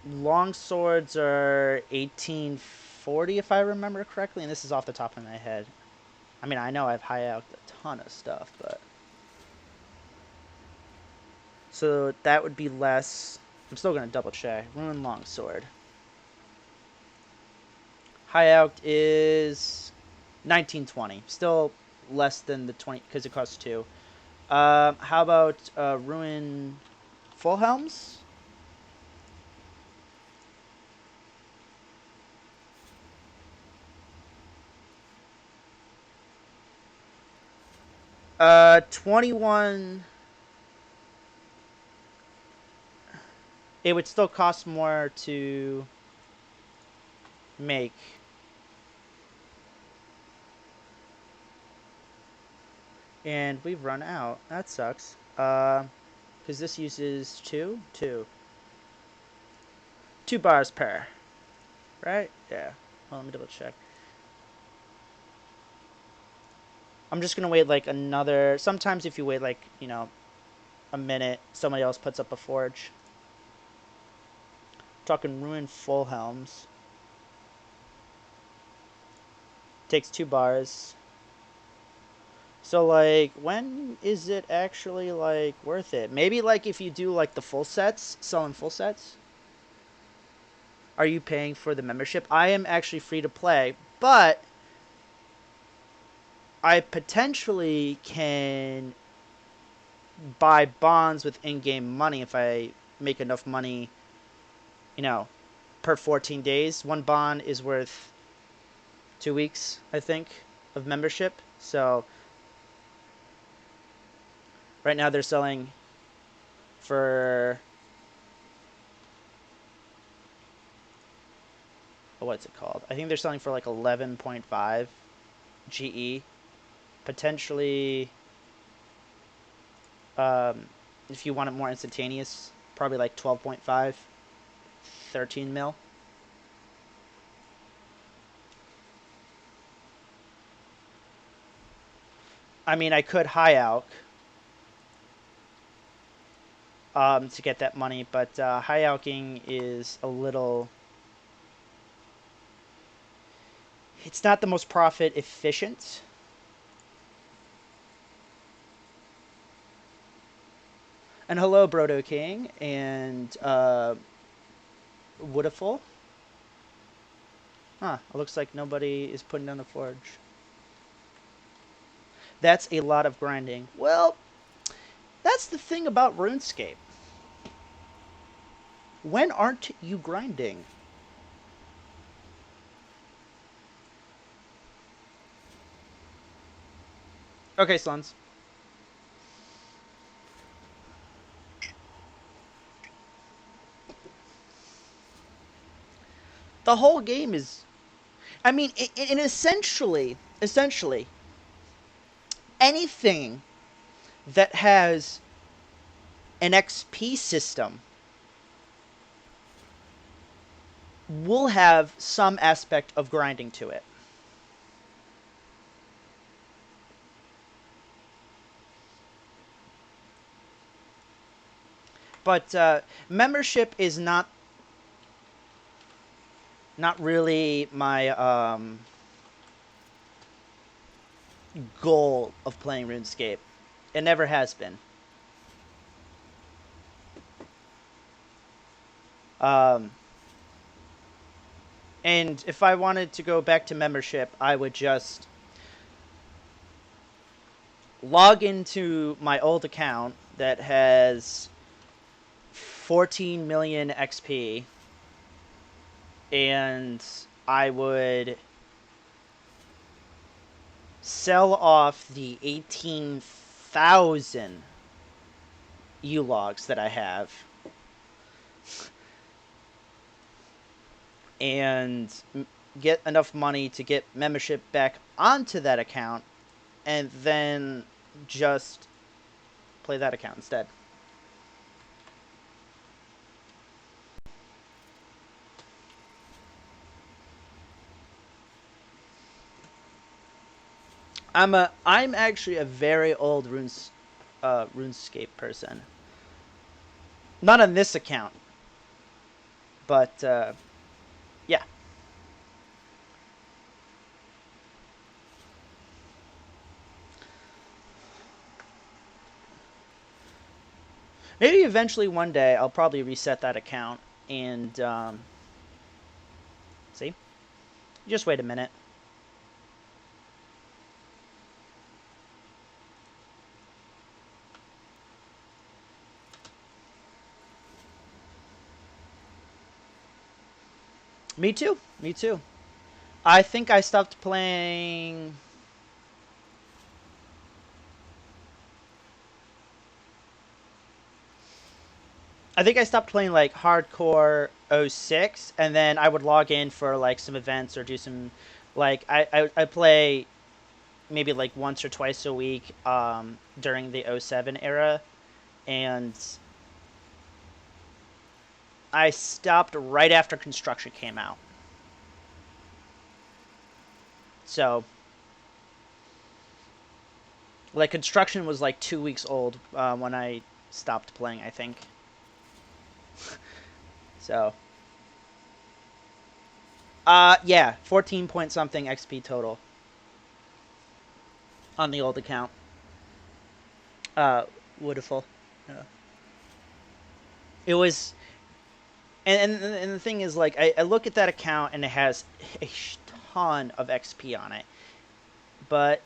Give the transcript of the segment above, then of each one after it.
Long swords are 1840 if I remember correctly, and this is off the top of my head. I mean, I know I've high out a ton of stuff, but so that would be less. I'm still gonna double check. Rune longsword. High out is 1920. Still less than the 20 because it costs 2. How about ruin full helms? 21. It would still cost more to make. And we've run out. That sucks. Because this uses 2? 2. 2 bars per. Right? Yeah. Well, let me double check. I'm just gonna wait like another. Sometimes if you wait like, a minute, somebody else puts up a forge. Talking ruin full helms. Takes 2 bars. So like, when is it actually like worth it? Maybe like if you do like the full sets, selling full sets. Are you paying for the membership? I am actually free to play, but I potentially can buy bonds with in-game money if I make enough money, you know, per 14 days. One bond is worth 2 weeks, I think, of membership. So right now they're selling for what's it called? I think they're selling for like 11.5 GE. Potentially, um, if you want it more instantaneous, probably like 12.5, 13 mil. I mean, I could high out to get that money, but high alking is a little. It's not the most profit efficient. And hello, Brodo King and Woodiful. Huh, it looks like nobody is putting down the forge. That's a lot of grinding. Well, that's the thing about RuneScape. When aren't you grinding? Okay, Slons. The whole game is. I mean, essentially, anything that has an XP system will have some aspect of grinding to it. But membership is not really my goal of playing RuneScape. It never has been. Um, and if I wanted to go back to membership, I would just log into my old account that has 14 million XP, and I would sell off the 18,000 U-logs that I have and get enough money to get membership back onto that account and then just play that account instead. I'm actually a very old RuneScape person. Not on this account. But yeah, maybe eventually one day I'll probably reset that account and see. Just wait a minute. Me too. Me too. I think I stopped playing. I think I stopped playing like hardcore '06, and then I would log in for like some events or do some like I play maybe like once or twice a week during the '07 era, and I stopped right after construction came out. So like construction was like 2 weeks old when I stopped playing, I think. So yeah, 14 point something XP total on the old account. Uh, Woodiful. Yeah. It was, and the thing is, like, I look at that account and it has a ton of XP on it, but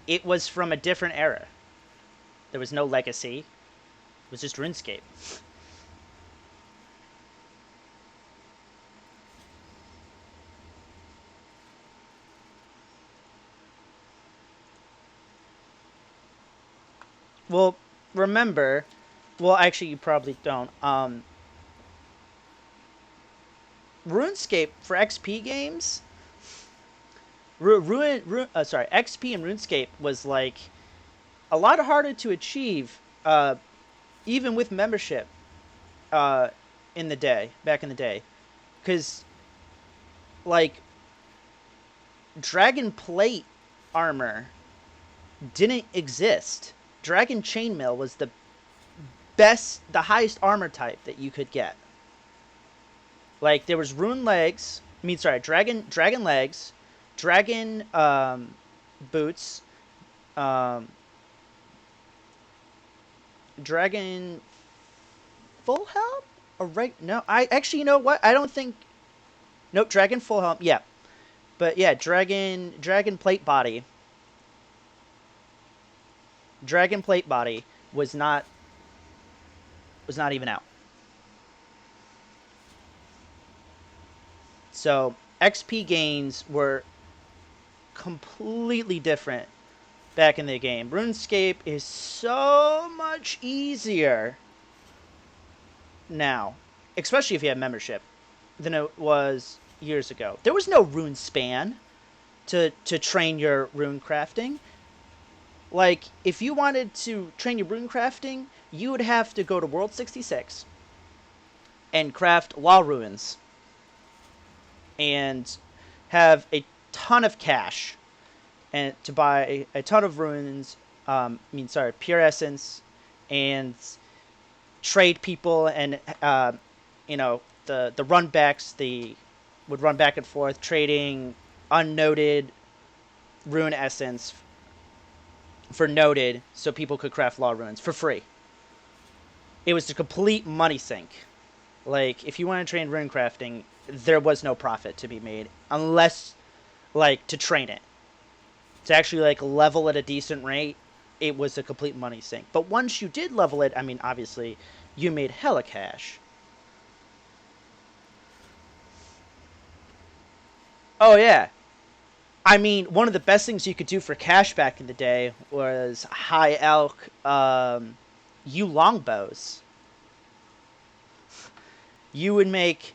it was from a different era. There was no legacy. It was just RuneScape. Well, remember, well, actually, you probably don't. RuneScape for XP games, sorry, XP and RuneScape was like a lot harder to achieve, even with membership, uh, in the day, back in the day, because like Dragon Plate armor didn't exist. Dragon Chainmail was the highest armor type that you could get. Like there was Rune Legs, I mean sorry, Dragon Legs, Dragon boots, um, Dragon Full Helm? Or right? No, I actually, you know what? I don't think. Nope, Dragon Full Helm. Yeah, but yeah, Dragon Plate Body, Dragon Plate Body was not even out. So XP gains were completely different back in the game. RuneScape is so much easier now, especially if you have membership, than it was years ago. There was no rune span to train your rune crafting. Like, if you wanted to train your rune crafting, you would have to go to World 66 and craft law ruins and have a ton of cash and to buy a ton of runes. Pure essence, and trade people, and the run backs. The would run back and forth trading unnoted rune essence for noted, so people could craft law runes for free. It was a complete money sink. Like if you want to train rune crafting, there was no profit to be made unless like to train it to actually like level at a decent rate. It was a complete money sink. But once you did level it, I mean, obviously, you made hella cash. Oh yeah, I mean, one of the best things you could do for cash back in the day was high elk you longbows. You would make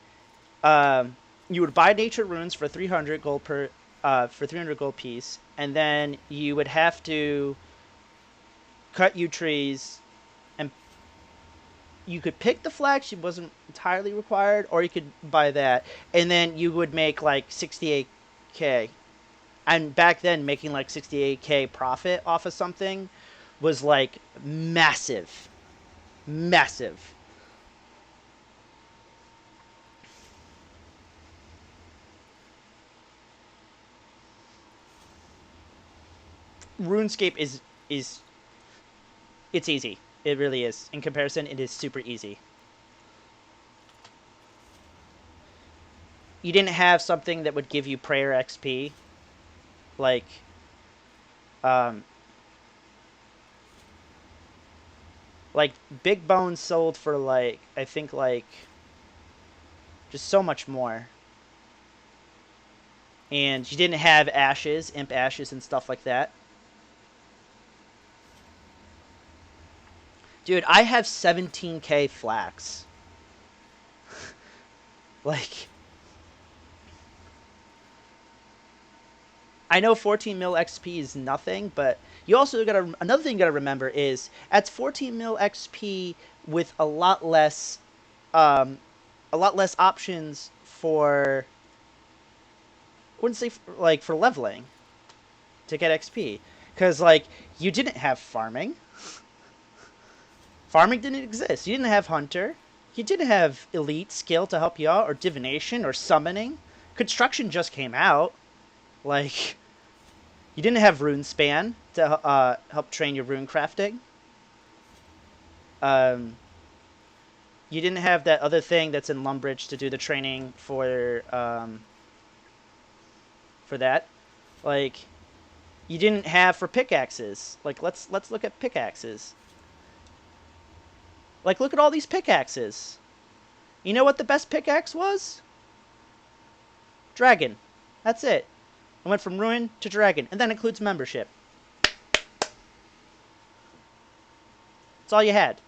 you would buy nature runes for 300 gold per for 300 gold piece, and then you would have to cut yew trees, and you could pick the flax. It wasn't entirely required, or you could buy that, and then you would make like 68k. And back then, making like 68k profit off of something was like massive, massive. RuneScape is it's easy. It really is. In comparison, it is super easy. You didn't have something that would give you prayer XP, like um, like Big Bones sold for like I think like just so much more, and you didn't have ashes, imp ashes, and stuff like that. Dude, I have 17k flax. Like, I know 14 mil XP is nothing, but you also gotta another thing you gotta remember is at 14 mil XP with um, a lot less options for I wouldn't say like for leveling to get XP, because like you didn't have farming. Farming didn't exist. You didn't have hunter. You didn't have elite skill to help you out, or divination, or summoning. Construction just came out. Like, you didn't have rune span to help train your rune crafting. Um, you didn't have that other thing that's in Lumbridge to do the training for that. Like, you didn't have for pickaxes. Like, let's look at pickaxes. Like, look at all these pickaxes. You know what the best pickaxe was? Dragon. That's it. I went from Ruin to Dragon, and that includes membership. That's all you had.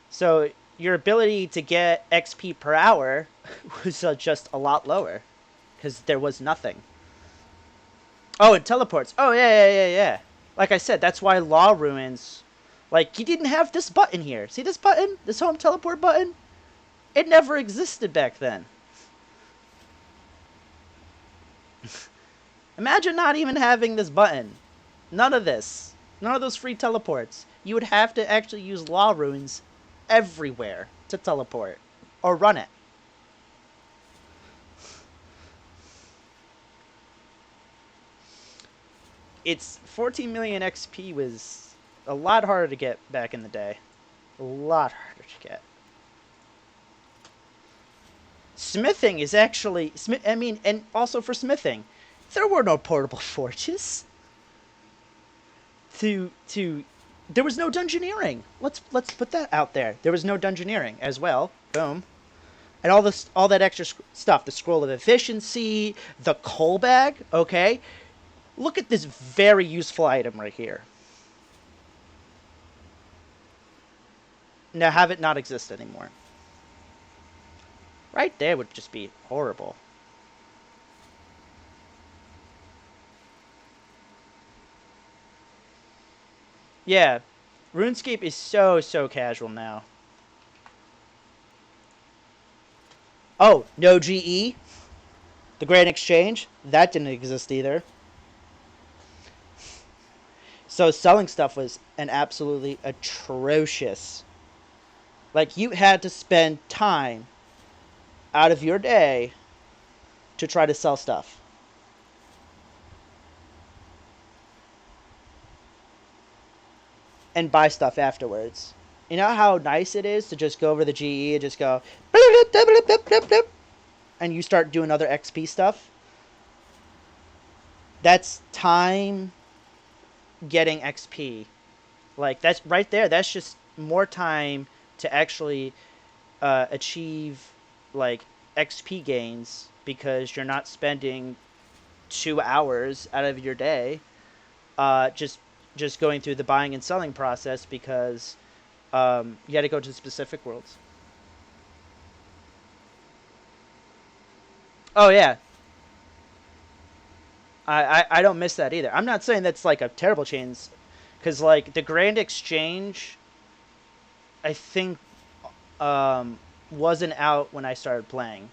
So your ability to get XP per hour was just a lot lower, because there was nothing. Oh, and teleports. Oh, yeah. Like I said, that's why Law Ruins... Like, you didn't have this button here. See this button? This home teleport button? It never existed back then. Imagine not even having this button. None of this. None of those free teleports. You would have to actually use Law Ruins everywhere to teleport. Or run it. It's 14 million XP was a lot harder to get back in the day. A lot harder to get. Smithing is actually... I mean, and also for smithing, there were no portable forges. There was no dungeoneering. Let's put that out there. There was no dungeoneering as well. Boom. And all that extra stuff, the scroll of efficiency, the coal bag, okay? Look at this very useful item right here. Now have it not exist anymore. Right there would just be horrible. Yeah, RuneScape is so casual now. Oh, no GE? The Grand Exchange? That didn't exist either. So selling stuff was an absolutely atrocious. Like, you had to spend time out of your day to try to sell stuff. And buy stuff afterwards. You know how nice it is to just go over the GE and just go... And you start doing other XP stuff? That's time getting XP. Like, that's right there. That's just more time to actually achieve, like, XP gains because you're not spending 2 hours out of your day just going through the buying and selling process because you got to go to specific worlds. Oh, yeah. I don't miss that either. I'm not saying that's like a terrible change, because like the Grand Exchange, I think wasn't out when I started playing.